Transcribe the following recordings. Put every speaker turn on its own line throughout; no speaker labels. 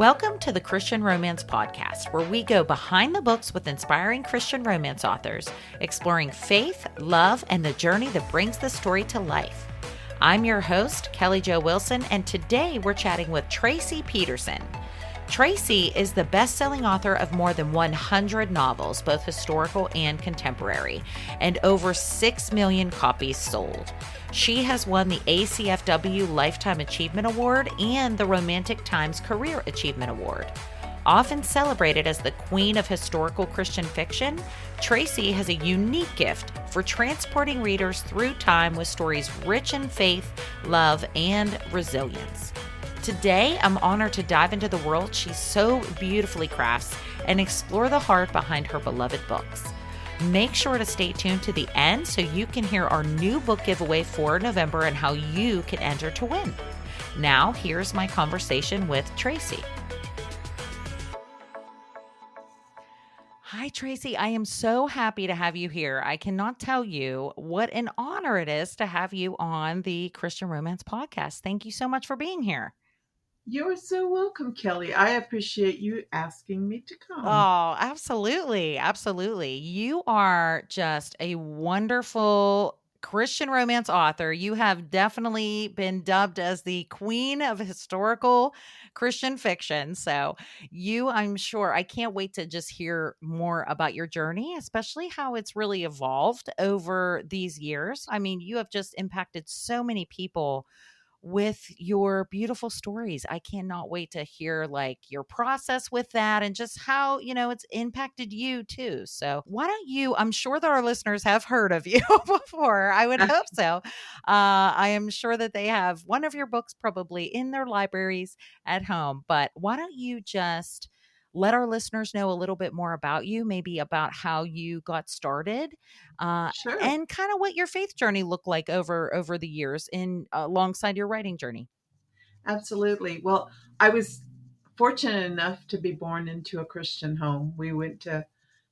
Welcome to the Christian Romance Podcast, where we go behind the books with inspiring Christian romance authors, exploring faith, love, and the journey that brings the story to life. I'm your host, Kelly Jo Wilson, and today we're chatting with Tracie Peterson. Tracie is the best-selling author of more than 100 novels, both historical and contemporary, and over 6 million copies sold. She has won the ACFW Lifetime Achievement Award and the Romantic Times Career Achievement Award. Often celebrated as the queen of historical Christian fiction, Tracie has a unique gift for transporting readers through time with stories rich in faith, love, and resilience. Today, I'm honored to dive into the world she so beautifully crafts and explore the heart behind her beloved books. Make sure to stay tuned to the end so you can hear our new book giveaway for November and how you can enter to win. Now, here's my conversation with Tracie. Hi, Tracie. I am so happy to have you here. I cannot tell you what an honor it is to have you on the Christian Romance Podcast. Thank you so much for being here.
You're so welcome, Kelly. I appreciate you asking me to come.
Oh, absolutely. Absolutely. You are just a wonderful Christian romance author. You have definitely been dubbed as the queen of historical Christian fiction. So, I'm sure, I can't wait to just hear more about your journey, especially how it's really evolved over these years. I mean, you have just impacted so many people with your beautiful stories. I cannot wait to hear like your process with that and just how, it's impacted you too. So, why don't you? I'm sure that our listeners have heard of you before. I would hope so. I am sure that they have one of your books probably in their libraries at home. But why don't you just let our listeners know a little bit more about you, maybe about how you got started, uh,
Sure.
and kind of what your faith journey looked like over the years in alongside your writing journey.
Absolutely. Well, I was fortunate enough to be born into a Christian home. We went to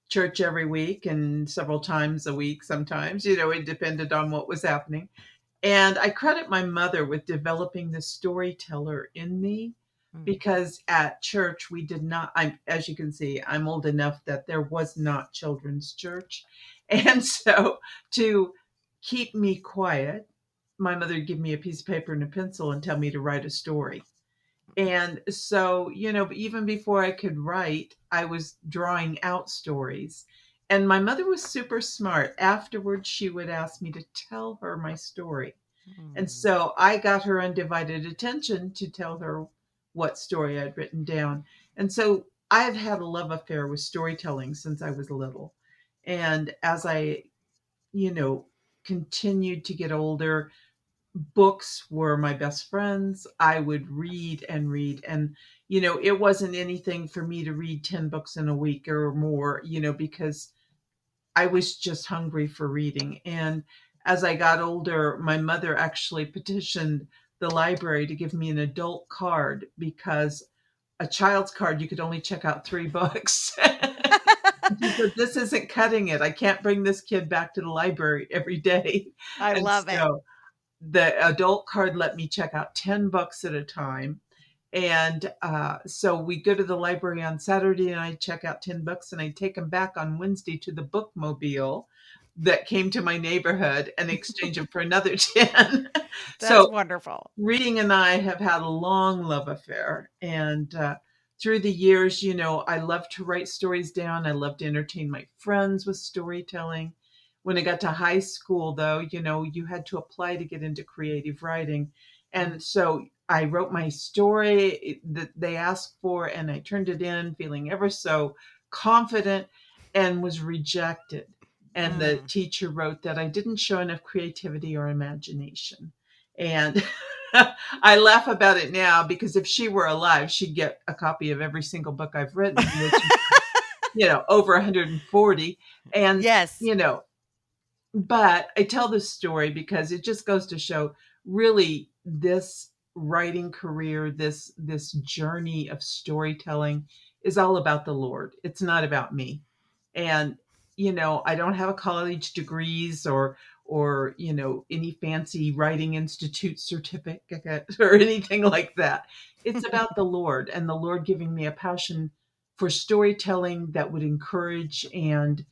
church every week and several times a week sometimes. It depended on what was happening. And I credit my mother with developing the storyteller in me
Mm.
because at church we did not, as you can see, I'm old enough that there was not children's church. And so to keep me quiet, my mother would give me a piece of paper and a pencil and tell me to write a story. And so, even before I could write, I was drawing out stories. And my mother was super smart. Afterwards, she would ask me to tell her my story. And
Mm.
so I got her undivided attention to tell her what story I'd written down. And so I've had a love affair with storytelling since I was little. And as I, you know, continued to get older, books were my best friends. I would read and read. And, it wasn't anything for me to read 10 books in a week or more, because I was just hungry for reading. And as I got older, my mother actually petitioned the library to give me an adult card because a child's card, you could only check out 3 books. She said, this isn't cutting it. I can't bring this kid back to the library every day.
I
And
love it.
so the adult card let me check out 10 books at a time. And so we go to the library on Saturday and I check out 10 books and I take them back on Wednesday to the bookmobile that came to my neighborhood and exchange them for another 10.
That's
So
wonderful.
reading and I have had a long love affair. And through the years, I love to write stories down. I love to entertain my friends with storytelling. When I got to high school, though, you had to apply to get into creative writing. And so I wrote my story that they asked for, and I turned it in feeling ever so confident and was rejected. And the
Mm.
teacher wrote that I didn't show enough creativity or imagination. And I laugh about it now because if she were alive, she'd get a copy of every single book I've written, which is, over 140. And,
Yes.
you know, but I tell this story because it just goes to show really this writing career, this journey of storytelling is all about the Lord. It's not about me. And I don't have a college degrees or any fancy writing institute certificate or anything like that. It's about the Lord, and the Lord giving me a passion for storytelling that would encourage and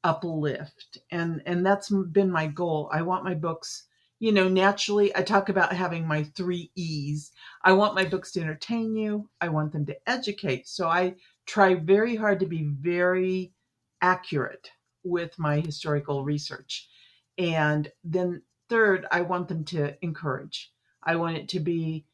uplift. And that's been my goal. I want my books, naturally I talk about having my 3 E's. I want my books to entertain you, I want them to educate. So I try very hard to be very accurate with my historical research. And then third, I want them to encourage. I want it to be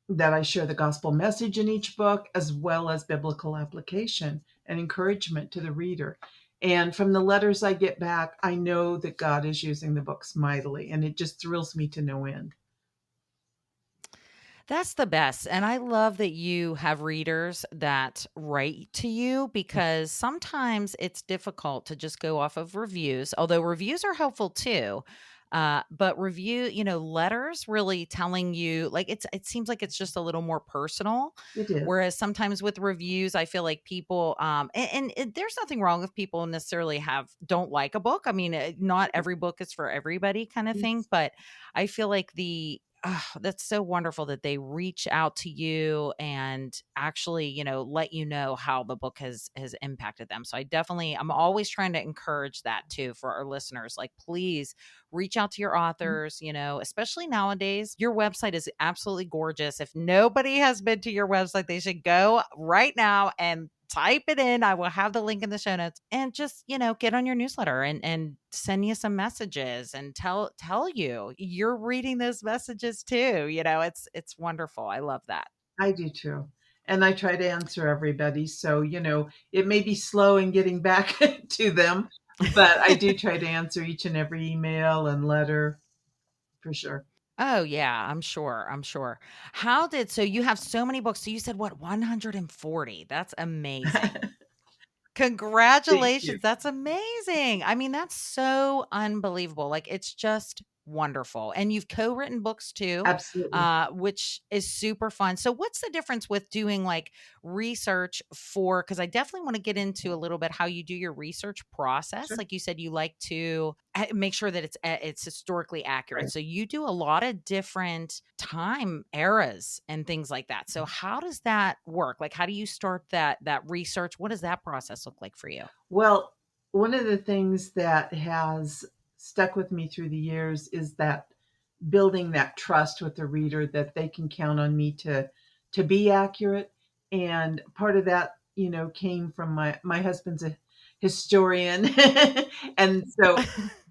that I share the gospel message in each book, as well as biblical application and encouragement to the reader. And from the letters I get back, I know that God is using the books mightily, and it just thrills me to no end.
That's the best. And I love that you have readers that write to you, because sometimes it's difficult to just go off of reviews, although reviews are helpful too. But letters really telling you, like, it seems like it's just a little more personal.
It is.
Whereas sometimes with reviews, I feel like people, there's nothing wrong with people necessarily don't like a book. I mean, not every book is for everybody, kind of thing.
Yes,
But I feel like that's so wonderful that they reach out to you and actually, let you know how the book has impacted them. So I'm always trying to encourage that too for our listeners. Like, please reach out to your authors, especially nowadays. Your website is absolutely gorgeous. If nobody has been to your website, they should go right now and type it in. I will have the link in the show notes, and just, get on your newsletter and send you some messages and tell you you're reading those messages too. It's wonderful. I love that.
I do too. And I try to answer everybody. So, it may be slow in getting back to them, but I do try to answer each and every email and letter for sure.
Oh yeah, I'm sure. I'm sure. So you have so many books. So you said what, 140? That's amazing.
Thank you.
Congratulations. That's amazing. I mean, that's so unbelievable. Like, it's just wonderful. And you've co-written books too,
Absolutely.
which is super fun. So what's the difference with doing like research because I definitely want to get into a little bit how you do your research process.
Sure.
Like you said, you like to make sure that it's historically accurate.
Right.
So you do a lot of different time eras and things like that. So how does that work? Like, how do you start that research? What does that process look like for you?
Well, one of the things that has stuck with me through the years is that building that trust with the reader that they can count on me to be accurate. And part of that, came from my husband's a historian. And so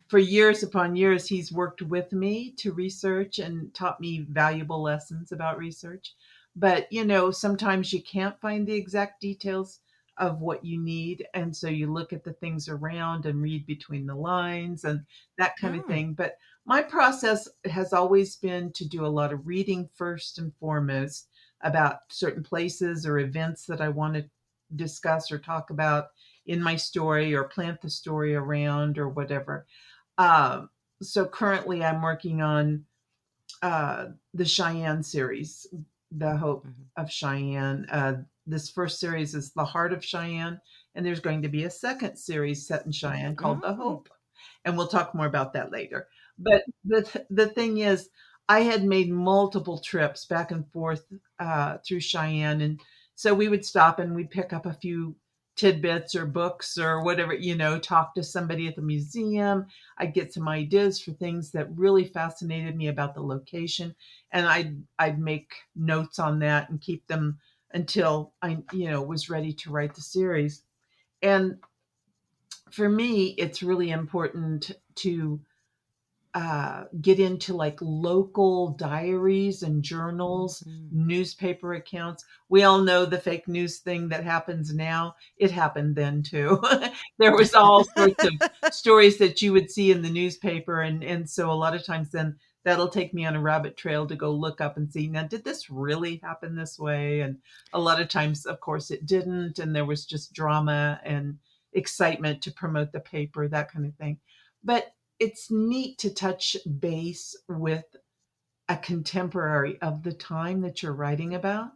for years upon years, he's worked with me to research and taught me valuable lessons about research. But, sometimes you can't find the exact details of what you need. And so you look at the things around and read between the lines and that kind of
Mm,
thing. But my process has always been to do a lot of reading first and foremost about certain places or events that I want to discuss or talk about in my story or plant the story around or whatever. Um, so currently, I'm working on the Cheyenne series, The Hope
mhm.
of Cheyenne. This first series is The Heart of Cheyenne, and there's going to be a second series set in Cheyenne called The
Mm,
Hope. And we'll talk more about that later. But the thing is, I had made multiple trips back and forth through Cheyenne. And so we would stop and we'd pick up a few tidbits or books or whatever, talk to somebody at the museum. I'd get some ideas for things that really fascinated me about the location. And I'd make notes on that and keep them until I, was ready to write the series. And for me, it's really important to get into like local diaries and journals,
mhm.
newspaper accounts. We all know the fake news thing that happens now. It happened then too. There was all sorts of stories that you would see in the newspaper, and so a lot of times then that'll take me on a rabbit trail to go look up and see, now did this really happen this way? And a lot of times, of course, it didn't, and there was just drama and excitement to promote the paper, that kind of thing. But it's neat to touch base with a contemporary of the time that you're writing about.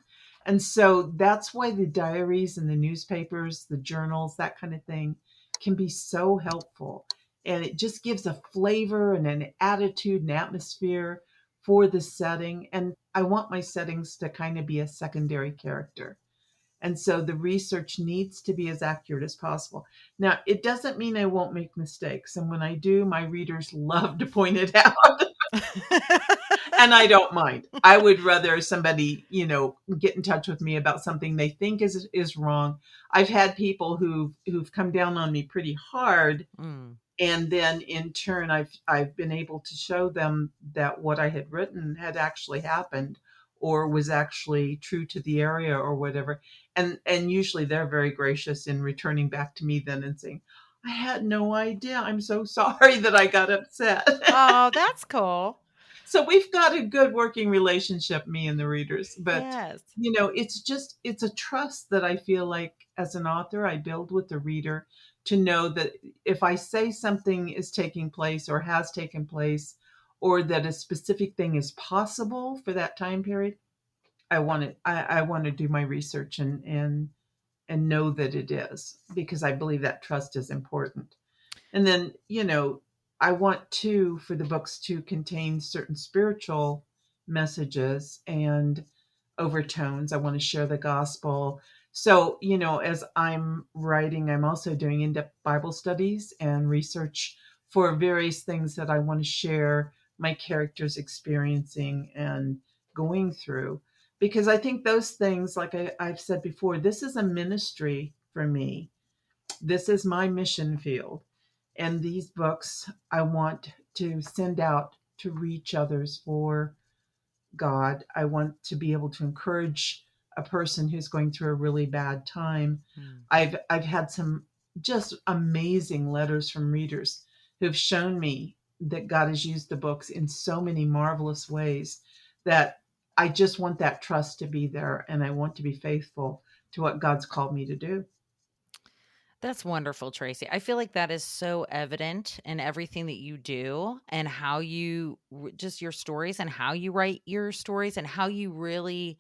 And so that's why the diaries and the newspapers, the journals, that kind of thing can be so helpful. And it just gives a flavor and an attitude and atmosphere for the setting. And I want my settings to kind of be a secondary character. And so the research needs to be as accurate as possible. Now, it doesn't mean I won't make mistakes. And when I do, my readers love to point it out. And I don't mind. I would rather somebody, get in touch with me about something they think is wrong. I've had people who've come down on me pretty hard,
Mm.
and then in turn I've been able to show them that what I had written had actually happened or was actually true to the area or whatever. And usually they're very gracious in returning back to me then and saying, I had no idea. I'm so sorry that I got upset.
Oh, that's cool.
So we've got a good working relationship, me and the readers. But,
Yes.
it's a trust that I feel like as an author, I build with the reader to know that if I say something is taking place or has taken place, or that a specific thing is possible for that time period, I want to do my research and know that it is, because I believe that trust is important. And then, I want for the books to contain certain spiritual messages and overtones. I want to share the gospel. So, as I'm writing, I'm also doing in-depth Bible studies and research for various things that I want to share my characters experiencing and going through. Because I think those things, like I've said before, this is a ministry for me. This is my mission field. And these books I want to send out to reach others for God. I want to be able to encourage a person who's going through a really bad time.
Mm.
I've had some just amazing letters from readers who've shown me that God has used the books in so many marvelous ways that I just want that trust to be there, and I want to be faithful to what God's called me to do.
That's wonderful, Tracie. I feel like that is so evident in everything that you do and how you just your stories and how you write your stories and how you really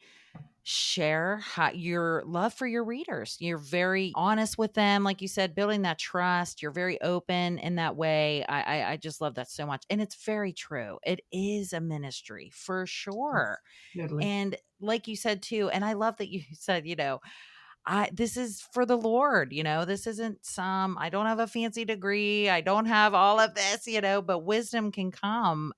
share your love for your readers. You're very honest with them, like you said, building that trust. You're very open in that way. I just love that so much, and it's very true. It is a ministry for sure,
Yes, totally.
and like you said too, and I love that you said, this is for the Lord, this isn't I don't have a fancy degree. I don't have all of this, but wisdom can come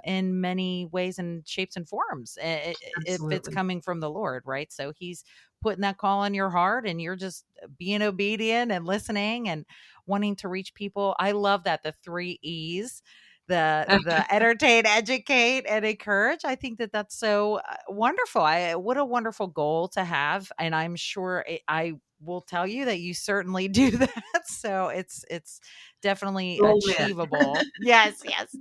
in many ways and shapes and forms if it's
Absolutely.
coming from the Lord, right? So he's putting that call in your heart and you're just being obedient and listening and wanting to reach people. I love that. The 3 E's. The entertain, educate, and encourage. I think that that's so wonderful. What a wonderful goal to have, and I'm sure I will tell you that you certainly do that. So it's definitely
Goal met.
achievable. Yes, yes.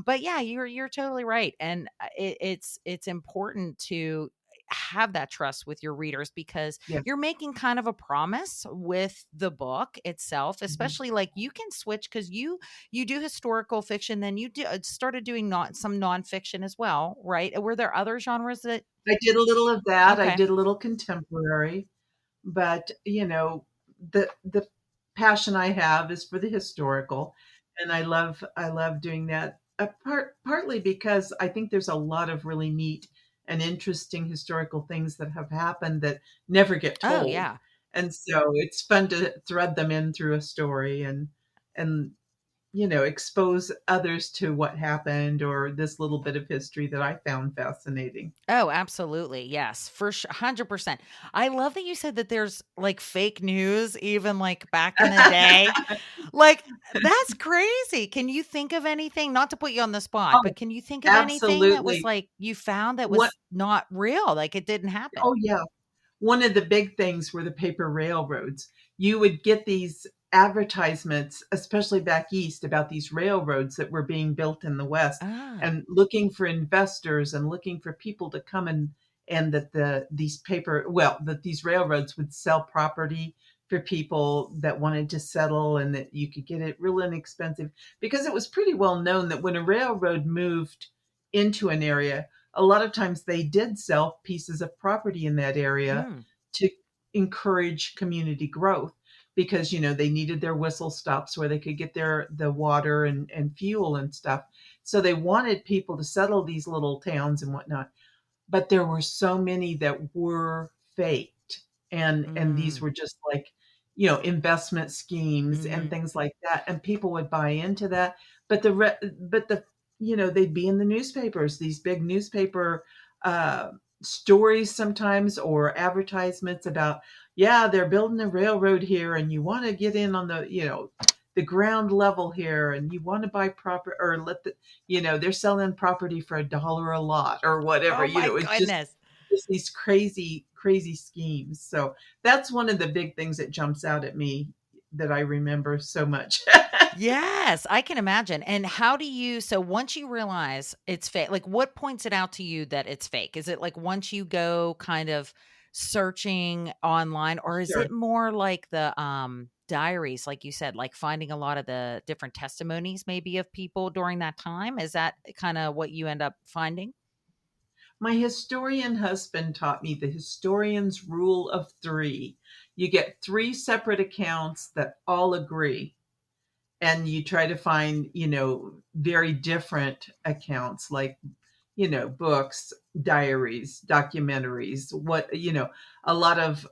But yeah, you're totally right, and it's important to have that trust with your readers because
Yes.
you're making kind of a promise with the book itself,
Mhm.
especially like you can switch because you do historical fiction, then you started doing not some nonfiction as well, right? Were there other genres that
I did a little of that. I
okay.
did a little contemporary, but the passion I have is for the historical, and I love doing that. Partly because I think there's a lot of really neat and interesting historical things that have happened that never get
Oh,
told,
yeah.
and so it's fun to thread them in through a story and expose others to what happened or this little bit of history that I found fascinating.
Oh, absolutely. Yes, for sure. 100%. I love that you said that there's like fake news, even like back in the day. Like, that's crazy. Can you think of anything, not to put you on the spot,
Oh,
but can you think of anything that was
absolutely.
like you found that
What
was not real? Like it didn't happen?
Oh, yeah. One of the big things were the paper railroads. You would get these advertisements, especially back east, about these railroads that were being built in the West
Ah,
and looking for investors and looking for people to come and that that these railroads would sell property for people that wanted to settle and that you could get it real inexpensive because it was pretty well known that when a railroad moved into an area, a lot of times they did sell pieces of property in that area
mm,
to encourage community growth. because, they needed their whistle stops where they could get the water and fuel and stuff. So they wanted people to settle these little towns and whatnot. But there were so many that were faked, and these
Mm,
were just like, investment schemes and
mm,
things like that, and people would buy into that. But the they'd be in the newspapers, these big newspaper uh stories sometimes, or advertisements about, yeah, they're building a railroad here, and you want to get in on the ground level here, and you want to buy proper, or they're selling property for $1 a lot or whatever.
oh my
It's
goodness.
just these crazy, crazy schemes. So that's one of the big things that jumps out at me that I remember so much.
Yes, I can imagine. And how do you, so once you realize it's fake, like what points it out to you that it's fake? Is it like once you go kind of searching online, or is
Sure.
it more like the diaries, like you said, like finding a lot of the different testimonies maybe of people during that time? Is that kind of what you end up finding?
My historian husband taught me the historian's rule of three. You get three separate accounts that all agree, and you try to find, very different accounts, like, books, diaries, documentaries, a lot of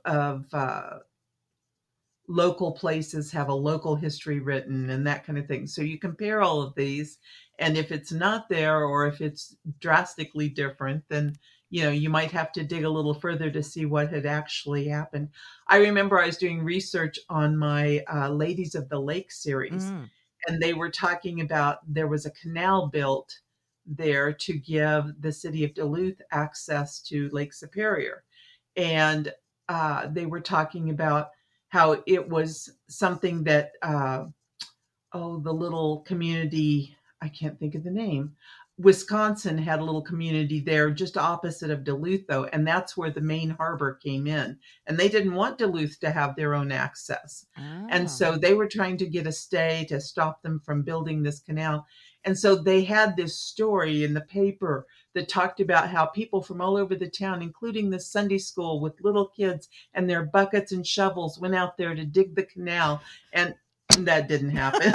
local places have a local history written and that kind of thing. So you compare all of these, and if it's not there, or if it's drastically different, then you might have to dig a little further to see what had actually happened. I remember I was doing research on my Ladies of the Lake series,
Mm.
and they were talking about, there was a canal built there to give the city of Duluth access to Lake Superior. And they were talking about how it was something that, the little community, I can't think of the name. Wisconsin had a little community there just opposite of Duluth, though, and that's where the main harbor came in. And they didn't want Duluth to have their own access. And
Oh.
so they were trying to get a stay to stop them from building this canal. And so they had this story in the paper that talked about how people from all over the town, including the Sunday school with little kids and their buckets and shovels, went out there to dig the canal. And that didn't happen.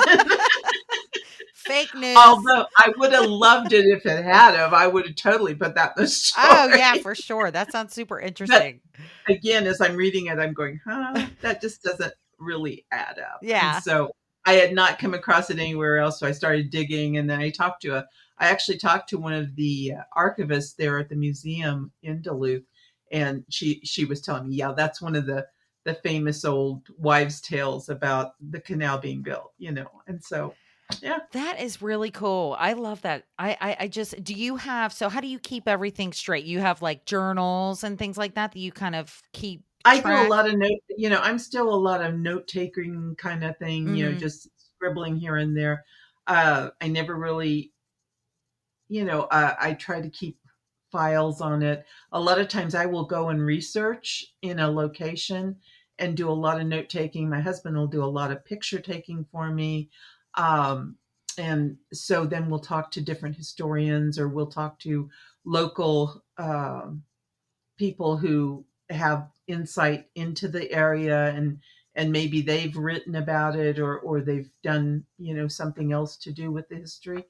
Fake news.
Although I would have loved it if it had of. I would have totally put that in the
Oh, yeah,
story.
for sure. That sounds super
But
interesting.
again, as I'm reading it, I'm going, huh, that just doesn't really add up. And
Yeah.
so I had not come across it anywhere else. So I started digging, and then I actually talked to one of the archivists there at the museum in Duluth. And she was telling me, yeah, that's one of the famous old wives' tales about the canal being built. And so, yeah.
That is really cool. I love that. I just, do you have, so how do you keep everything straight? You have like journals and things like that that you kind of keep
I do a
track?
lot of I'm still a lot of note taking kind of thing,
Mm,
just scribbling here and there. I never really, I try to keep files on it. A lot of times I will go and research in a location and do a lot of note taking. My husband will do a lot of picture taking for me. Um, and so then we'll talk to different historians, or we'll talk to local people who have insight into the area, and maybe they've written about it, or they've done something else to do with the history.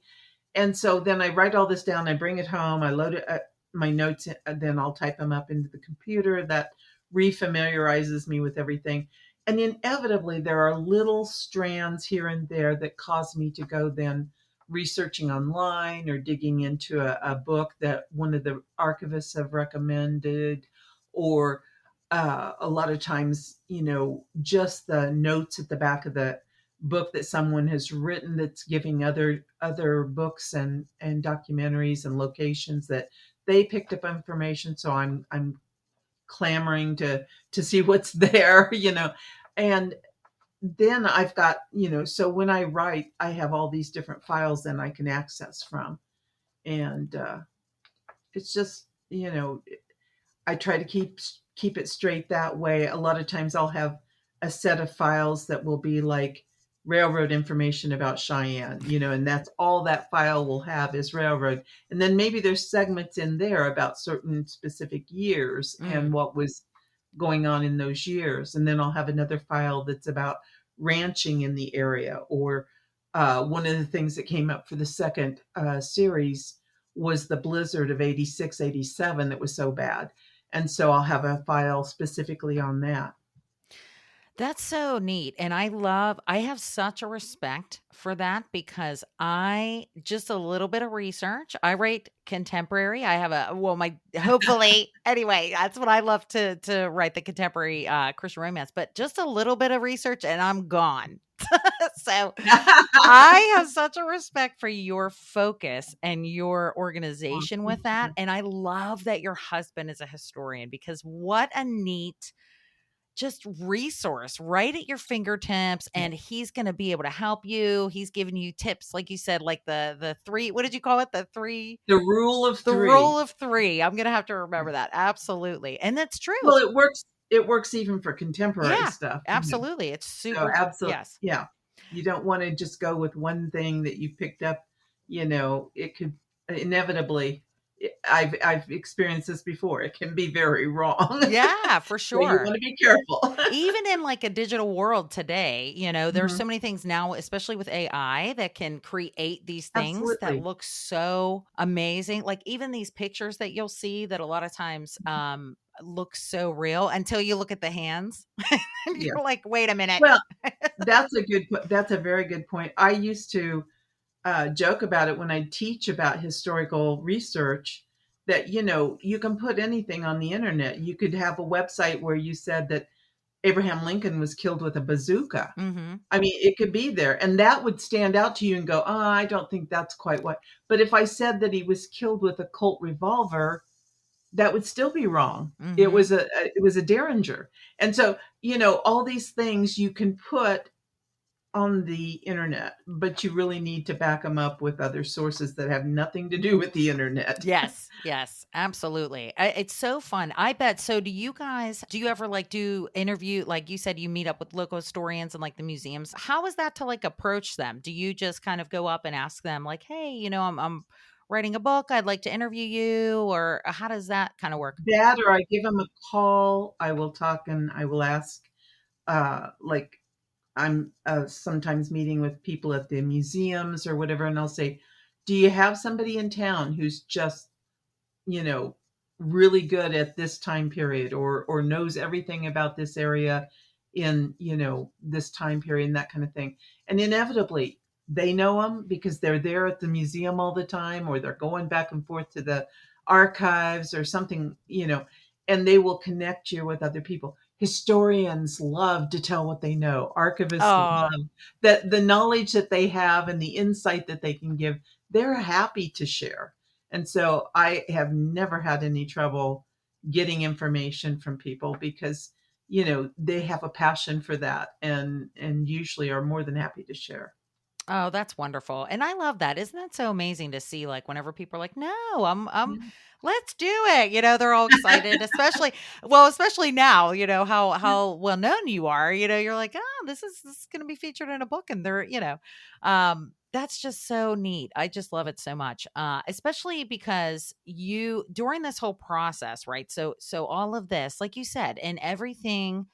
And so then I write all this down, I bring it home, I load it my notes then I'll type them up into the computer. That refamiliarizes me with everything. And inevitably there are little strands here and there that cause me to go then researching online, or digging into a book that one of the archivists have recommended, or a lot of times, just the notes at the back of the book that someone has written, that's giving other books and documentaries and locations that they picked up information. So I'm clamoring to see what's there. And then I've got, so when I write, I have all these different files that I can access from. And it's just, I try to keep it straight that way. A lot of times I'll have a set of files that will be like railroad information about Cheyenne, and that's all that file will have is railroad. And then maybe there's segments in there about certain specific years
mm.
and what was going on in those years. And then I'll have another file that's about ranching in the area. Or one of the things that came up for the second series was the blizzard of 86, 87 that was so bad. And so I'll have a file specifically on that.
That's so neat. And I have such a respect for that because I just a little bit of research. I write contemporary. I have hopefully, anyway, that's what I love to write, the contemporary Christian romance, but just a little bit of research and I'm gone. So I have such a respect for your focus and your organization with that. And I love that your husband is a historian because what a neat just resource right at your fingertips, and he's going to be able to help you. He's giving you tips, like you said, like the three, what did you call it?
The rule of
The
three.
rule of three. I'm going to have to remember that. Absolutely. And that's true.
Well, it works even for contemporary
Yeah,
stuff.
absolutely. It's
So
super.
absolutely,
Yes.
yeah. You don't want to just go with one thing that you picked up. It could inevitably. I've experienced this before. It can be very wrong.
Yeah, for
So you
sure.
want to be careful.
Even in like a digital world today, there's
Mhm.
so many things now, especially with AI, that can create these things that
Absolutely.
look so amazing. Like even these pictures that you'll see that a lot of times look so real until you look at the hands and
Yeah.
you're like, wait a minute.
Well, that's a very good point. I used to joke about it when I teach about historical research that, you can put anything on the internet. You could have a website where you said that Abraham Lincoln was killed with a bazooka.
Hmm.
I mean, it could be there, and that would stand out to you and go, "Oh, I don't think that's quite what." But if I said that he was killed with a Colt revolver, that would still be wrong. It
Hmm.
was a Derringer. And so, all these things you can put on the internet, but you really need to back them up with other sources that have nothing to do with the internet.
Yes, yes, absolutely. It's so fun. I bet. So, do you ever like do interview? Like you said, you meet up with local historians and like the museums. How is that to like approach them? Do you just kind of go up and ask them, like, hey, I'm writing a book. I'd like to interview you, or how does that kind of work?
That, or I give them a call, I will talk and I will ask, like, I'm sometimes meeting with people at the museums or whatever, and I'll say, "Do you have somebody in town who's just, you know, really good at this time period, or knows everything about this area in, this time period," and that kind of thing. And inevitably, they know them because they're there at the museum all the time, or they're going back and forth to the archives or something, and they will connect you with other people. Historians love to tell what they know. Archivists
Oh,
love that the knowledge that they have and the insight that they can give, they're happy to share. And so I have never had any trouble getting information from people because, they have a passion for that and usually are more than happy to share.
oh, that's wonderful. And I love that. Isn't that so amazing to see like whenever people are like, "No, I'm
Yeah.
let's do it." They're all excited, especially now, how well known you are. You're like, "Oh, this is going to be featured in a book," and that's just so neat. I just love it so much. Especially because you during this whole process, right? So all of this, like you said, and everything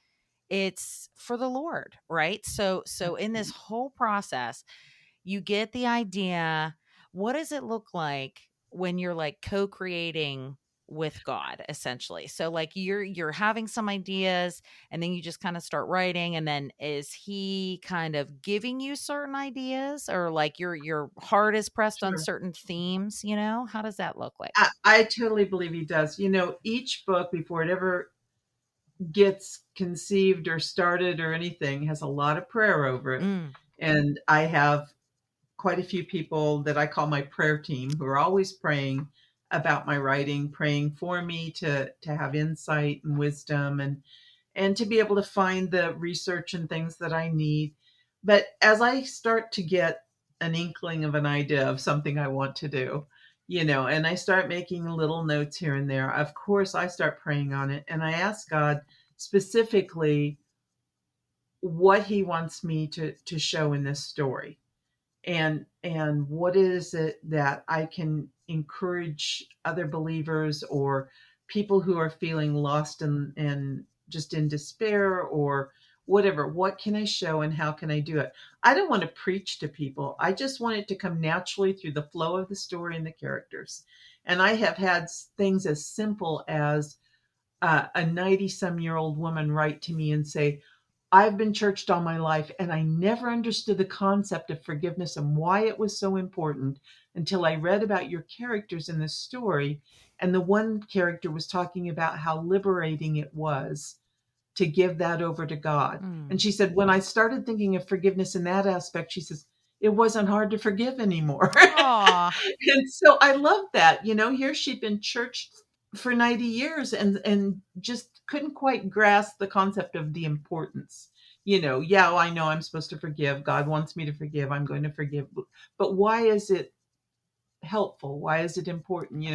it's for the Lord, right? So in this whole process, you get the idea. What does it look like when you're like co-creating with God essentially? So like you're having some ideas and then you just kind of start writing, and then is he kind of giving you certain ideas, or like your heart is pressed on
Sure.
certain themes, How does that look like?
I totally believe he does. Each book, before it ever gets conceived or started or anything, has a lot of prayer over it.
Mm.
And I have quite a few people that I call my prayer team who are always praying about my writing, praying for me to have insight and wisdom and to be able to find the research and things that I need. But as I start to get an inkling of an idea of something I want to do, and I start making little notes here and there, of course I start praying on it and I ask God specifically what he wants me to show in this story, and what is it that I can encourage other believers or people who are feeling lost in just in despair or whatever. What can I show and how can I do it? I don't want to preach to people. I just want it to come naturally through the flow of the story and the characters. And I have had things as simple as a 90-some-year-old woman write to me and say, I've been churched all my life and I never understood the concept of forgiveness and why it was so important until I read about your characters in this story. And the one character was talking about how liberating it was to give that over to God. And
Mm.
she said, when I started thinking of forgiveness in that aspect, she says, it wasn't hard to forgive anymore.
Aw.
And so I love that. Here she'd been churched for 90 years and just couldn't quite grasp the concept of the importance. Yeah, well, I know I'm supposed to forgive. God wants me to forgive. I'm going to forgive. But why is it helpful? Why is it important?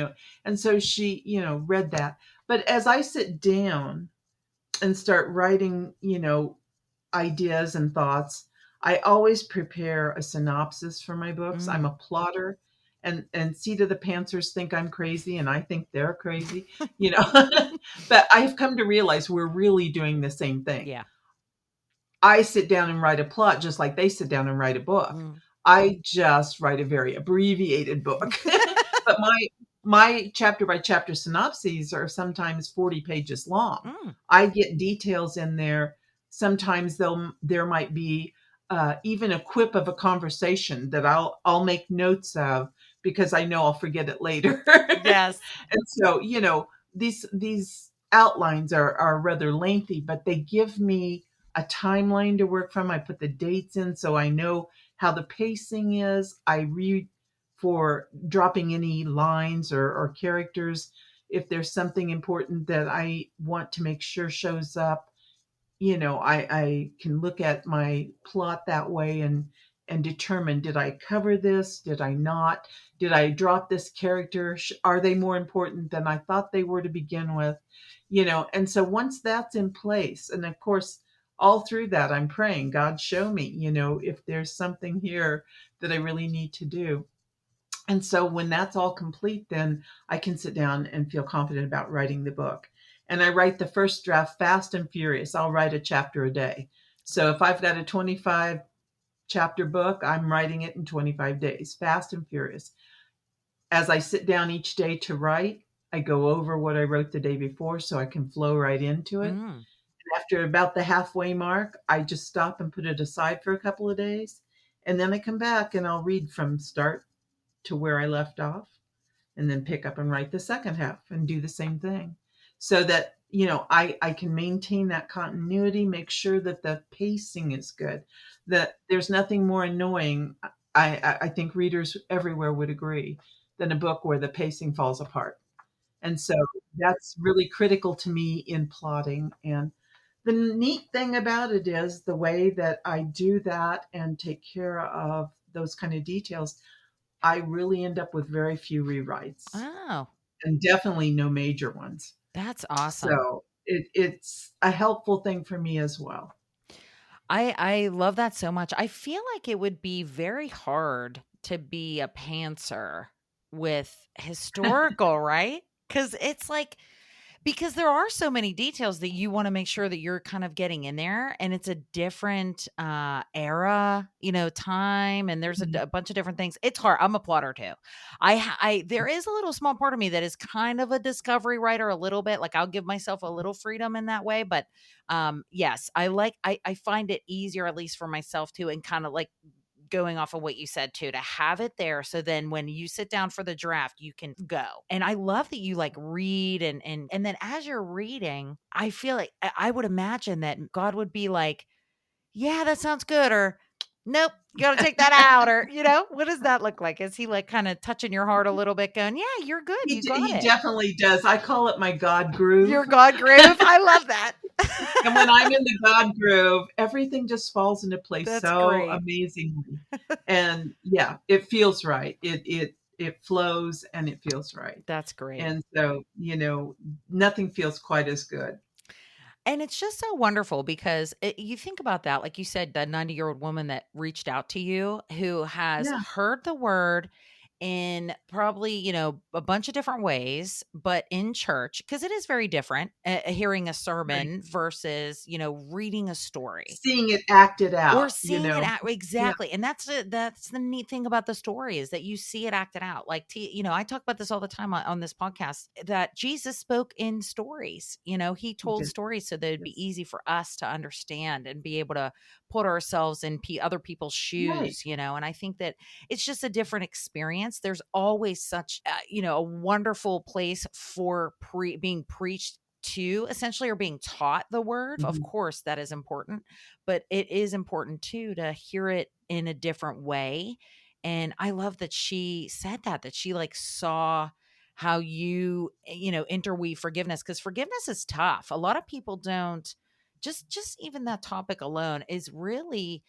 And so she, read that. But as I sit down and start writing, ideas and thoughts, I always prepare a synopsis for my books. I'm
Mm.
a plotter, and seat of the pantsers think I'm crazy and I think they're crazy, you know. But I've come to realize we're really doing the same thing.
Yeah.
I sit down and write a plot just like they sit down and write a book.
Mm.
I just write a very abbreviated book. But my chapter by chapter synopses are sometimes 40 pages long.
Mm.
I get details in there. Sometimes there might be even a quip of a conversation that I'll make notes of because I know I'll forget it later.
Yes.
And so, these outlines are rather lengthy, but they give me a timeline to work from. I put the dates in so I know how the pacing is. I read for dropping any lines or characters. If there's something important that I want to make sure shows up, I can look at my plot that way and determine, did I cover this? Did I not? Did I drop this character? Are they more important than I thought they were to begin with? And so once that's in place, and of course, all through that, I'm praying, God, show me, if there's something here that I really need to do. And so when that's all complete, then I can sit down and feel confident about writing the book. And I write the first draft fast and furious. I'll write a chapter a day. So if I've got a 25 chapter book, I'm writing it in 25 days, fast and furious. As I sit down each day to write, I go over what I wrote the day before so I can flow right into it.
Mm.
After about the halfway mark, I just stop and put it aside for a couple of days. And then I come back and I'll read from start to where I left off and then pick up and write the second half and do the same thing so that, I can maintain that continuity, make sure that the pacing is good, that there's nothing more annoying. I think readers everywhere would agree than a book where the pacing falls apart. And so that's really critical to me in plotting. And the neat thing about it is the way that I do that and take care of those kind of details, I really end up with very few rewrites
Oh,
and definitely no major ones.
that's awesome.
So it's a helpful thing for me as well.
I love that so much. I feel like it would be very hard to be a pantser with historical, right? Because it's like because there are so many details that you want to make sure that you're kind of getting in there, and it's a different era, time, and there's
Mhm.
a bunch of different things. It's hard. I'm a plotter too. There is a little small part of me that is kind of a discovery writer, a little bit. Like I'll give myself a little freedom in that way, but yes, I find it easier, at least for myself too, and kind of like going off of what you said too, to have it there. So then when you sit down for the draft, you can go. And I love that you like read and then as you're reading, I feel like I would imagine that God would be like, yeah, that sounds good. Or nope, you got to take that out. Or, what does that look like? Is he like kind of touching your heart a little bit going, yeah, you're good. You got
He
it.
definitely does. I call it my God groove.
Your God groove. I love that.
And when I'm in the God groove, everything just falls into place
That's
so
great.
amazingly. And yeah, it feels right. It flows and it feels right.
That's great.
And so, nothing feels quite as good.
And it's just so wonderful because you think about that, like you said, that 90-year-old woman that reached out to you who has
Yeah.
heard the word in probably, a bunch of different ways, but in church, because it is very different hearing a
Right.
sermon versus, reading a story.
Seeing it acted
Or
out, you
seeing it
know?
act
Yeah,
exactly, and that's the neat thing about the story is that you see it acted out. Like, I talk about this all the time on this podcast, that Jesus spoke in stories. He
he
told
did.
stories so that it'd be
Yes.
easy for us to understand and be able to put ourselves in other people's
Right.
shoes. And I think that it's just a different experience. There's always such, a wonderful place for being preached to, essentially, or being taught the word. Of
Mhm.
course, that is important, but it is important too to hear it in a different way. And I love that she said that she like saw how you, interweave forgiveness, because forgiveness is tough. A lot of people don't, just even that topic alone is really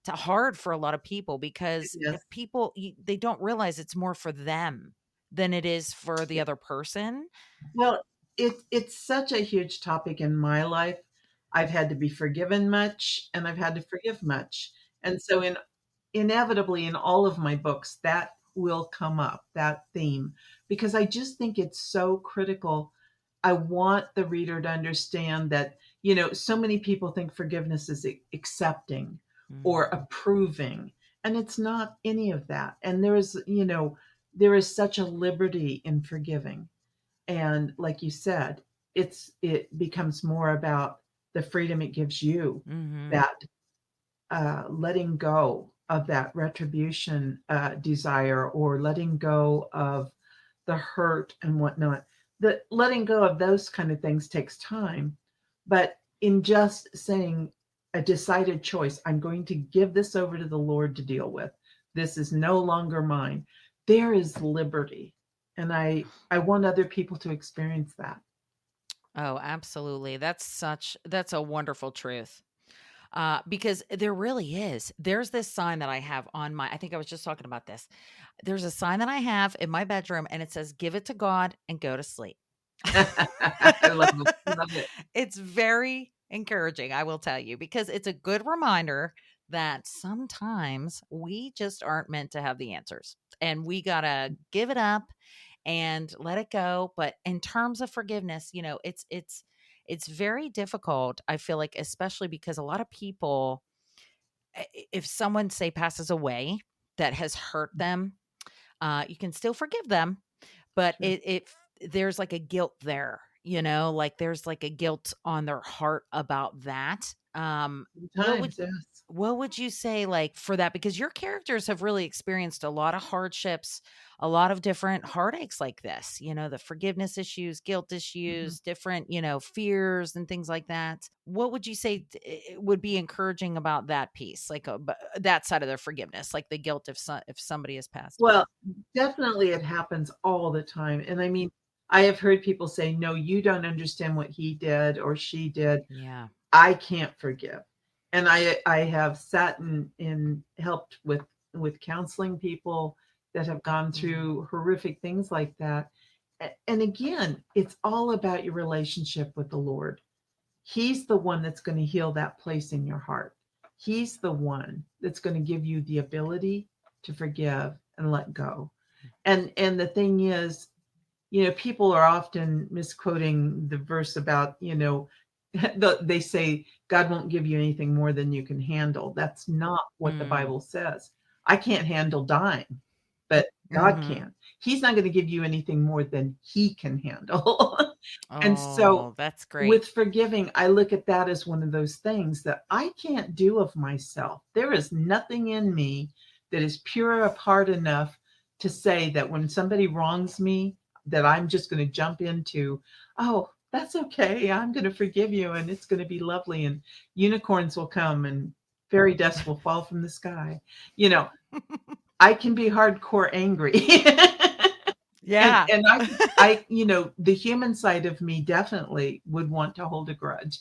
hard for a lot of people, because
Yes.
people, they don't realize it's more for them than it is for the
Yeah.
other person.
Well, it's such a huge topic in my life. I've had to be forgiven much, and I've had to forgive much. And so inevitably in all of my books, that will come up, that theme, because I just think it's so critical. I want the reader to understand that, so many people think forgiveness is accepting or
Mm,
approving, and it's not any of that. And there is such a liberty in forgiving. And like you said, it becomes more about the freedom it gives you,
mhm.
that letting go of that retribution desire, or letting go of the hurt and whatnot. The letting go of those kind of things takes time, but in just saying a decided choice, I'm going to give this over to the Lord to deal with. This is no longer mine. There is liberty, and I want other people to experience that.
Oh, absolutely. That's a wonderful truth. Because there really is. There's this sign that I have on I think I was just talking about this. There's a sign that I have in my bedroom, and it says, "Give it to God and go to sleep."
I love it.
It's very encouraging, I will tell you, because it's a good reminder that sometimes we just aren't meant to have the answers, and we got to give it up and let it go. But in terms of forgiveness, it's very difficult, I feel like, especially because a lot of people, if someone, say, passes away that has hurt them, you can still forgive them, but
Sure.
there's like a guilt there, like there's like a guilt on their heart about that. What would
Sometimes, yes.
what would you say, like, for that? Because your characters have really experienced a lot of hardships, a lot of different heartaches like this, the forgiveness issues, guilt
Mhm.
issues, different, fears and things like that. What would you say would be encouraging about that piece, like that side of their forgiveness, like the guilt if somebody has passed away?
Well, definitely it happens all the time, and I mean, I have heard people say, "No, you don't understand what he did or she did.
Yeah.
I can't forgive." And I have sat and helped with counseling people that have gone
Mm,
through horrific things like that. And again, it's all about your relationship with the Lord. He's the one that's going to heal that place in your heart. He's the one that's going to give you the ability to forgive and let go. And the thing is, people are often misquoting the verse about, they say God won't give you anything more than you can handle. That's not what the
mm,
Bible says. I can't handle dying, but God
mhm.
can. He's not going to give you anything more than he can handle. And so
Oh, that's great.
with forgiving, I look at that as one of those things that I can't do of myself. There is nothing in me that is pure of heart enough to say that when somebody wrongs me, that I'm just going to jump into, oh, that's okay. I'm going to forgive you and it's going to be lovely and unicorns will come and fairy dust will fall from the sky. You know, I can be hardcore angry. and
Yeah.
and I the human side of me definitely would want to hold a grudge.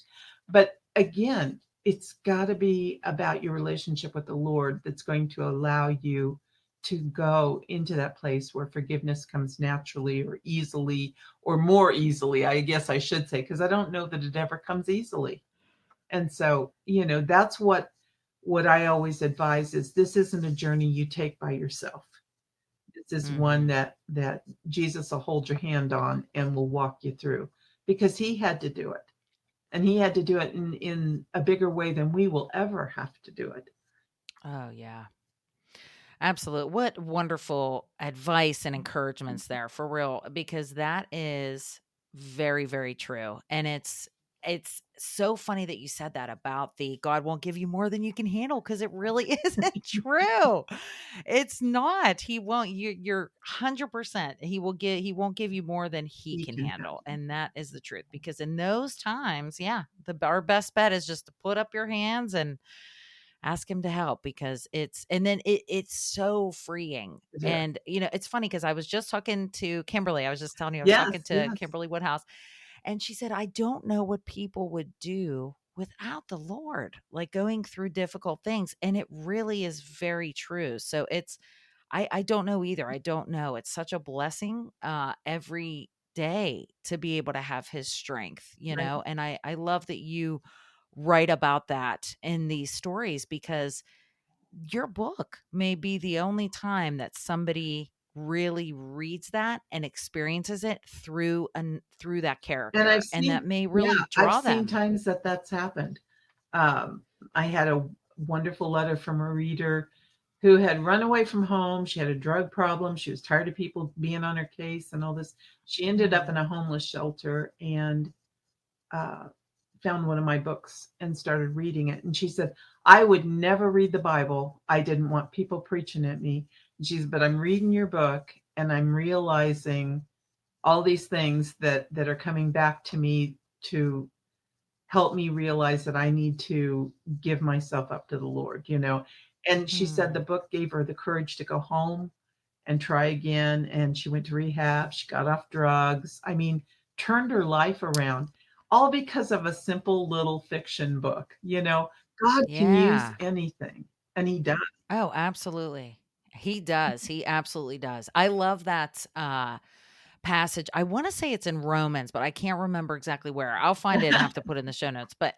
But again, it's got to be about your relationship with the Lord that's going to allow you to go into that place where forgiveness comes naturally or easily, or more easily, I guess I should say, because I don't know that it ever comes easily. And so, that's what I always advise is this isn't a journey you take by yourself. this is one
Mm-hmm.
that Jesus will hold your hand on and will walk you through, because he had to do it. And he had to do it in a bigger way than we will ever have to do it.
Oh, yeah. Absolutely. What wonderful advice and encouragements there for real, because that is very, very true. And it's so funny that you said that about the God won't give you more than you can handle, because it really isn't true. It's not. He won't. You're 100%. He won't give you more than he
He
can
can
handle,
handle.
and that is the truth. Because in those times, yeah, our best bet is just to put up your hands and ask him to help, because it's so freeing.
Yeah.
And it's funny because I was just talking to Kimberly. I was just telling you, I was talking
Yes,
to
yes.
Kimberly Woodhouse, and she said, I don't know what people would do without the Lord, like going through difficult things. And it really is very true. So I don't know either. I don't know. It's such a blessing every day to be able to have his strength,
Right.
and I love that you write about that in these stories, because your book may be the only time that somebody really reads that and experiences it through that
And
character, and that may really
I've
draw
seen
them.
times that that's happened. Um, I had a wonderful letter from a reader who had run away from home. She had a drug problem. She was tired of people being on her case and all this. She ended up in
Mm.
a homeless shelter and uh, found one of my books and started reading it. And she said, I would never read the Bible. I didn't want people preaching at me. And she said, but I'm reading your book and I'm realizing all these things that are coming back to me to help me realize that I need to give myself up to the Lord. And she said the
Mm.
book gave her the courage to go home and try again. And she went to rehab. She got off drugs. I mean, turned her life around, all because of a simple little fiction book. God can use
Yeah.
anything, and he does.
Oh, absolutely. He does. He absolutely does. I love that passage. I want to say it's in Romans, but I can't remember exactly where. I'll find it and have to put it in the show notes. But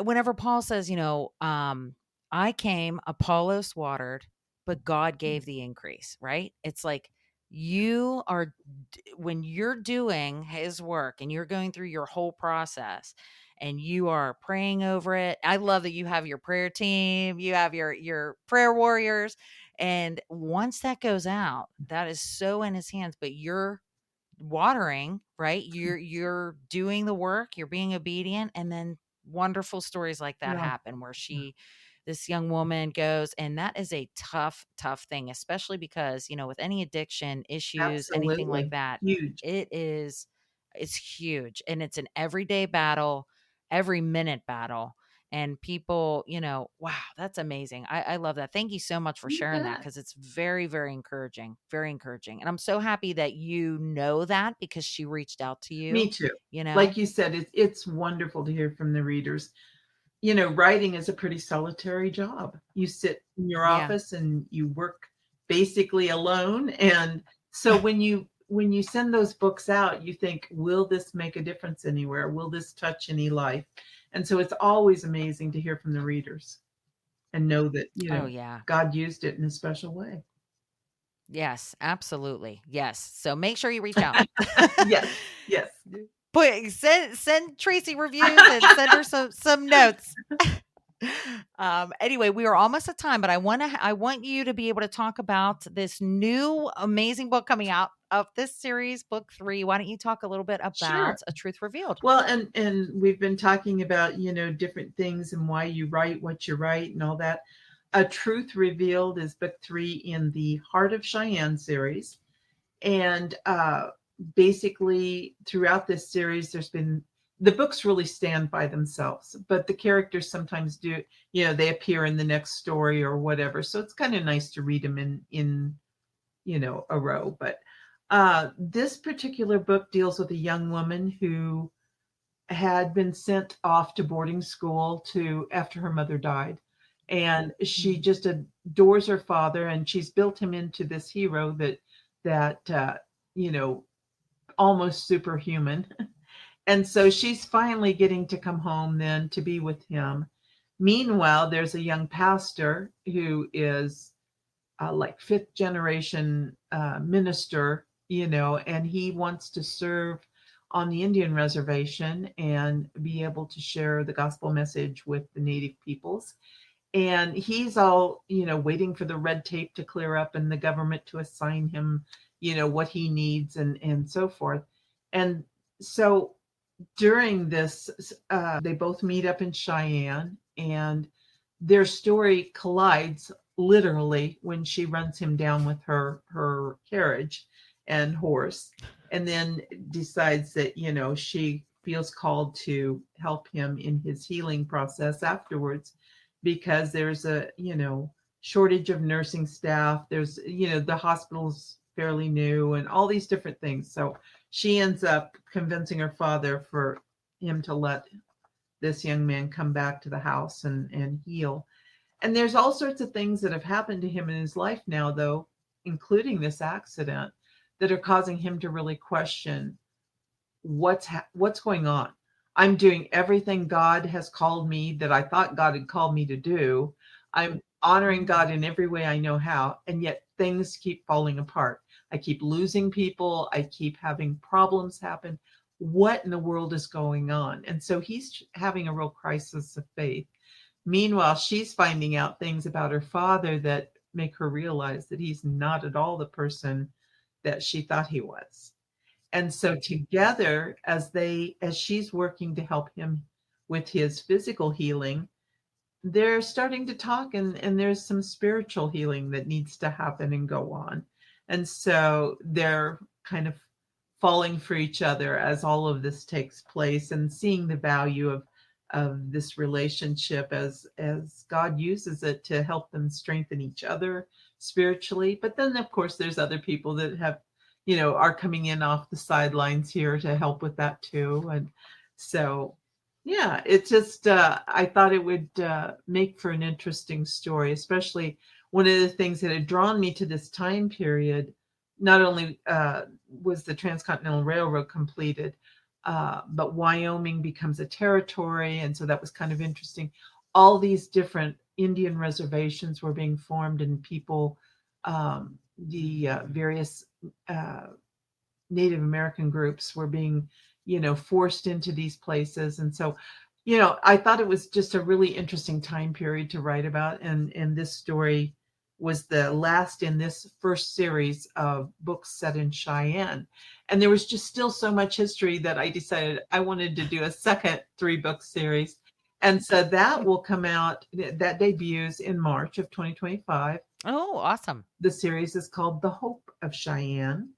whenever Paul says, I came, Apollos watered, but God gave the increase, right? It's like you are when you're doing his work and you're going through your whole process and you are praying over it. I love that you have your prayer team, you have your prayer warriors, and once that goes out, that is so in his hands, but you're watering, right? You're doing the work, you're being obedient, and then wonderful stories like that
Yeah,
happen where this young woman goes, and that is a tough thing, especially because, with any addiction issues, anything like
absolutely.
that,
Huge.
it's huge, and it's an everyday battle, every minute battle. And people, wow, that's amazing. I love that. Thank you so much for
You
sharing that,
bet.
because it's very, very encouraging, very encouraging. And I'm so happy that you know that, because she reached out to
Me
you,
too.
you know?
Like you said, it's wonderful to hear from the readers. Writing is a pretty solitary job. You sit in your
Yeah.
office and you work basically alone. And so when you send those books out, you think, will this make a difference anywhere? Will this touch any life? And so it's always amazing to hear from the readers and know that,
Oh, yeah.
God used it in a special way.
Yes, absolutely. Yes. So make sure you reach out.
Yes, yes.
Send Tracy reviews and send her some notes. Anyway, we are almost at time, but I want you to be able to talk about this new amazing book coming out of this series, book 3. Why don't you talk a little bit
Sure.
about A Truth Revealed?
Well, and we've been talking about, different things and why you write what you write and all that. A Truth Revealed is book 3 in the Heart of Cheyenne series. And basically, throughout this series, the books really stand by themselves, but the characters sometimes they appear in the next story or whatever. So it's kind of nice to read them in a row. But this particular book deals with a young woman who had been sent off to boarding school to after her mother died. And she
Mm.
just adores her father, and she's built him into this hero that you know almost superhuman. And so she's finally getting to come home then to be with him. Meanwhile, there's a young pastor who is like fifth generation minister, and he wants to serve on the Indian reservation and be able to share the gospel message with the native peoples. And he's all, waiting for the red tape to clear up and the government to assign him, what he needs and so forth. And so during this, they both meet up in Cheyenne, and their story collides literally when she runs him down with her carriage and horse, and then decides that she feels called to help him in his healing process afterwards, because there's a shortage of nursing staff. There's the hospital's fairly new and all these different things. So she ends up convincing her father for him to let this young man come back to the house and heal. And there's all sorts of things that have happened to him in his life now, though, including this accident, that are causing him to really question what's going on. I'm doing everything God has called me, that I thought God had called me to do. I'm honoring God in every way I know how, and yet things keep falling apart. I keep losing people. I keep having problems happen. What in the world is going on? And so he's having a real crisis of faith. Meanwhile, she's finding out things about her father that make her realize that he's not at all the person that she thought he was. And so together, as she's working to help him with his physical healing, they're starting to talk, and there's some spiritual healing that needs to happen and go on. And so they're kind of falling for each other as all of this takes place, and seeing the value of this relationship as God uses it to help them strengthen each other spiritually. But then of course there's other people that have are coming in off the sidelines here to help with that too. And so yeah, it just I thought it would make for an interesting story, especially one of the things that had drawn me to this time period. Not only was the Transcontinental Railroad completed, but Wyoming becomes a territory, and so that was kind of interesting. All these different Indian reservations were being formed, and people, the various Native American groups were being, forced into these places. And so, I thought it was just a really interesting time period to write about. And this story was the last in this first series of books set in Cheyenne. And there was just still so much history that I decided I wanted to do a second 3-book series. And so that will come out, that debuts in March of 2025.
Oh, awesome.
The series is called The Hope of Cheyenne.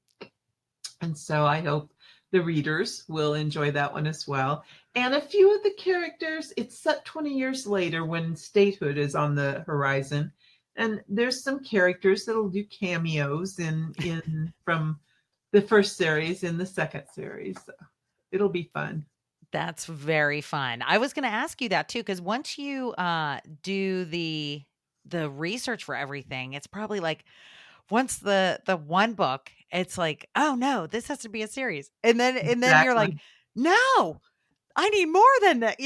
And so I hope the readers will enjoy that one as well. And a few of the characters, it's set 20 years later when statehood is on the horizon. And there's some characters that'll do cameos in from the first series in the second series. So it'll be fun.
That's very fun. I was going to ask you that too, because once you do the research for everything, it's probably like once the one book, it's like, oh no, this has to be a series, and then you're like,
Exactly.
no, I need more than that,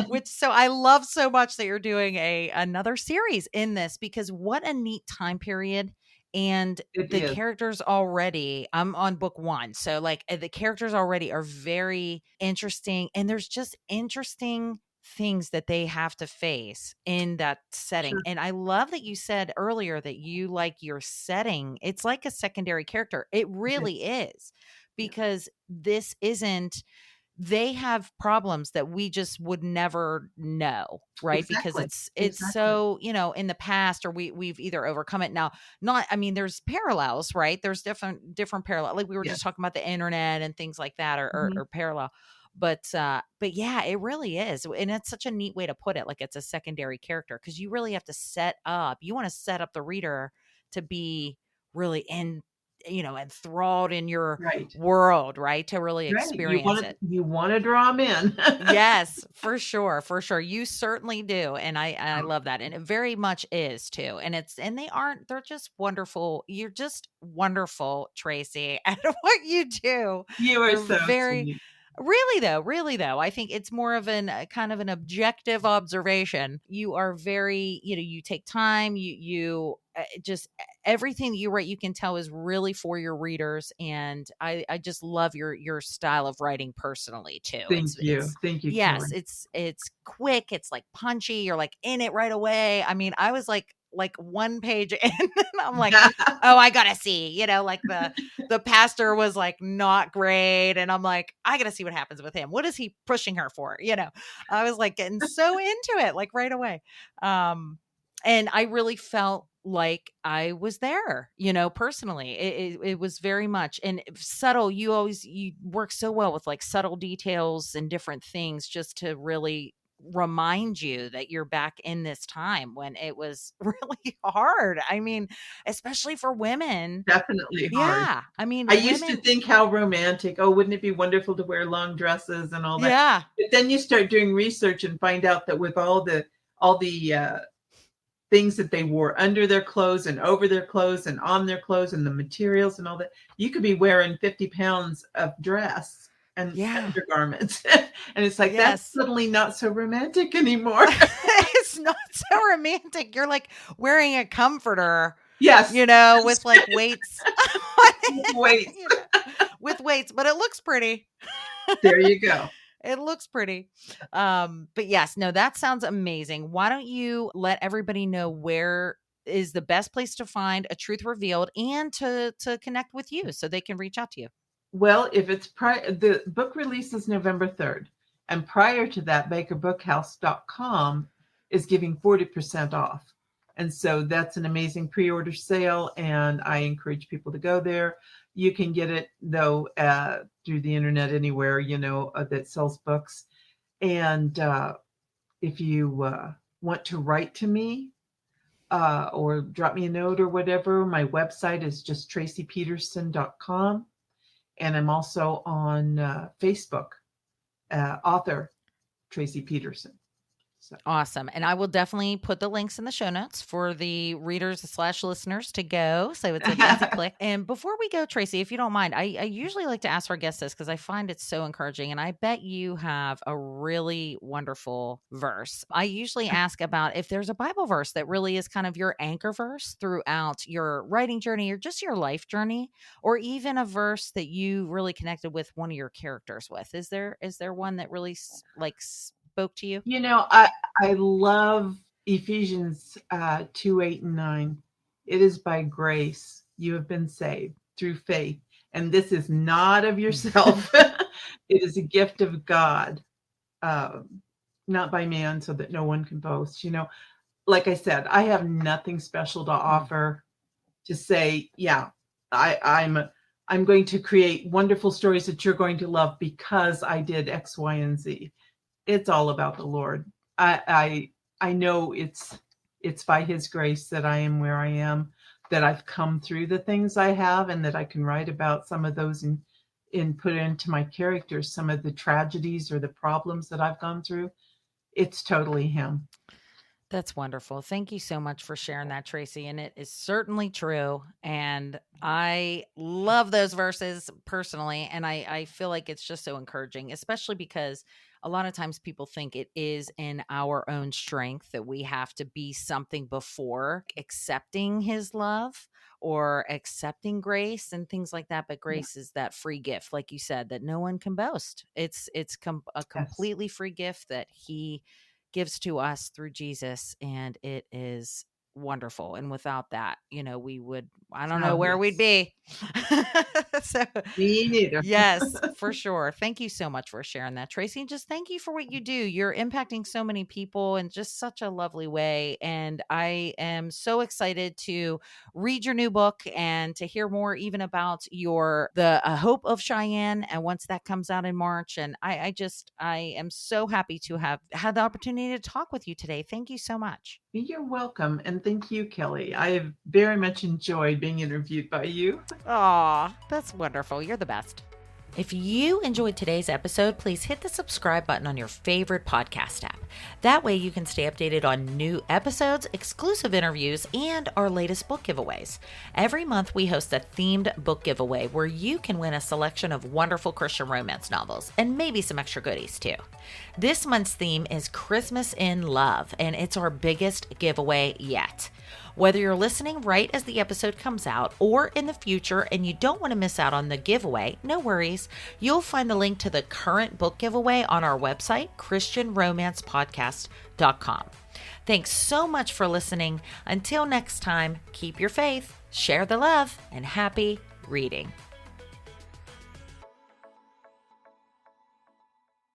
which, so I love so much that you're doing another series in this, because what a neat time period. And
It
the
is.
characters already, I'm on book 1. So like the characters already are very interesting, and there's just interesting things that they have to face in that setting.
Sure.
And I love that you said earlier that you like your setting. It's like a secondary character. It
It
really
is.
is,
Yeah.
because this isn't, they have problems that we just would never know, right? Because
Exactly.
it's
Exactly.
so, in the past, or we've either overcome it now. Not, I mean, there's parallels, right? There's different parallel, like we were
Yes.
just talking about the internet and things like that,
Mhm.
or parallel. But yeah, it really is. And it's such a neat way to put it. Like it's a secondary character, because you really have to you want to set up the reader to be really enthralled in your
Right.
world, right? To really
Right.
experience it.
You want to draw them in.
Yes, for sure, for sure. You certainly do, and I
Oh,
love that, and it very much is too. They're just wonderful. You're just wonderful, Tracie, at what you do.
you are
You're
so
very,
sweet.
really though. I think it's more of kind of an objective observation. You are very, you take time. You just everything that you write, you can tell is really for your readers. And I just love your style of writing personally too.
Thank you.
It's,
Thank you, Kelly.
yes, it's quick. It's like punchy. You're like in it right away. I mean, I was like one page in and I'm like, oh, I gotta see, like the pastor was like not great. And I'm like, I gotta see what happens with him. What is he pushing her for? I was like getting so into it, like right away. And I really felt like I was there, personally. It was very much and subtle. You work so well with like subtle details and different things just to really remind you that you're back in this time when it was really hard. I mean, especially for women.
Definitely hard.
Yeah. I mean,
I used to
women.
think how romantic. Oh, wouldn't it be wonderful to wear long dresses and all that?
Yeah.
But then you start doing research and find out that with all the things that they wore under their clothes and over their clothes and on their clothes and the materials and all that, you could be wearing 50 pounds of dress and undergarments. And it's like, that's suddenly not so romantic anymore.
It's not so romantic. You're like wearing a comforter.
Yes.
With like weights.
Weights.
With weights, but it looks pretty.
There you go.
It looks pretty. But yes, no, that sounds amazing. Why don't you let everybody know where is the best place to find A Truth Revealed and to connect with you so they can reach out to you?
Well, if it's the book release is November 3rd. And prior to that, bakerbookhouse.com is giving 40% off. And so that's an amazing pre-order sale. And I encourage people to go there. You can get it, though, through the internet anywhere, that sells books. And if you want to write to me or drop me a note or whatever, my website is just traciepeterson.com. And I'm also on Facebook, author Tracie Peterson. So.
Awesome. And I will definitely put the links in the show notes for the readers / listeners to go. So it's an easy click. And before we go, Tracie, if you don't mind, I usually like to ask our guests this because I find it so encouraging. And I bet you have a really wonderful verse. I usually ask about if there's a Bible verse that really is kind of your anchor verse throughout your writing journey or just your life journey, or even a verse that you really connected with one of your characters with. Is there one that really spoke to you?
I love Ephesians 2:8-9. It is by grace you have been saved through faith, and this is not of yourself. It is a gift of God, not by man, so that no one can boast. Like I said, I have nothing special to offer to say, I'm going to create wonderful stories that you're going to love because I did X, Y, and Z. It's all about the Lord. I know it's by his grace that I am where I am, that I've come through the things I have, and that I can write about some of those and put into my characters some of the tragedies or the problems that I've gone through. It's totally him.
That's wonderful. Thank you so much for sharing that, Tracie. And it is certainly true. And I love those verses personally. And I feel like it's just so encouraging, especially because a lot of times people think it is in our own strength that we have to be something before accepting his love or accepting grace and things like that. But grace is that free gift, like you said, that no one can boast. It's a completely free gift that he gives to us through Jesus, and it is wonderful. And without that, we would, I don't know where we'd be. So,
me neither.
Yes, for sure. Thank you so much for sharing that, Tracie. And just thank you for what you do. You're impacting so many people in just such a lovely way. And I am so excited to read your new book and to hear more even about the Hope of Cheyenne. And once that comes out in March, and I am so happy to have had the opportunity to talk with you today. Thank you so much.
You're welcome. And thank you, Kelly. I have very much enjoyed being interviewed by you.
Aw, that's wonderful. You're the best. If you enjoyed today's episode, please hit the subscribe button on your favorite podcast app. That way you can stay updated on new episodes, exclusive interviews, and our latest book giveaways. Every month we host a themed book giveaway where you can win a selection of wonderful Christian romance novels and maybe some extra goodies too. This month's theme is Christmas in Love, and it's our biggest giveaway yet. Whether you're listening right as the episode comes out or in the future and you don't want to miss out on the giveaway, no worries. You'll find the link to the current book giveaway on our website, ChristianRomancePodcast.com. Thanks so much for listening. Until next time, keep your faith, share the love, and happy reading.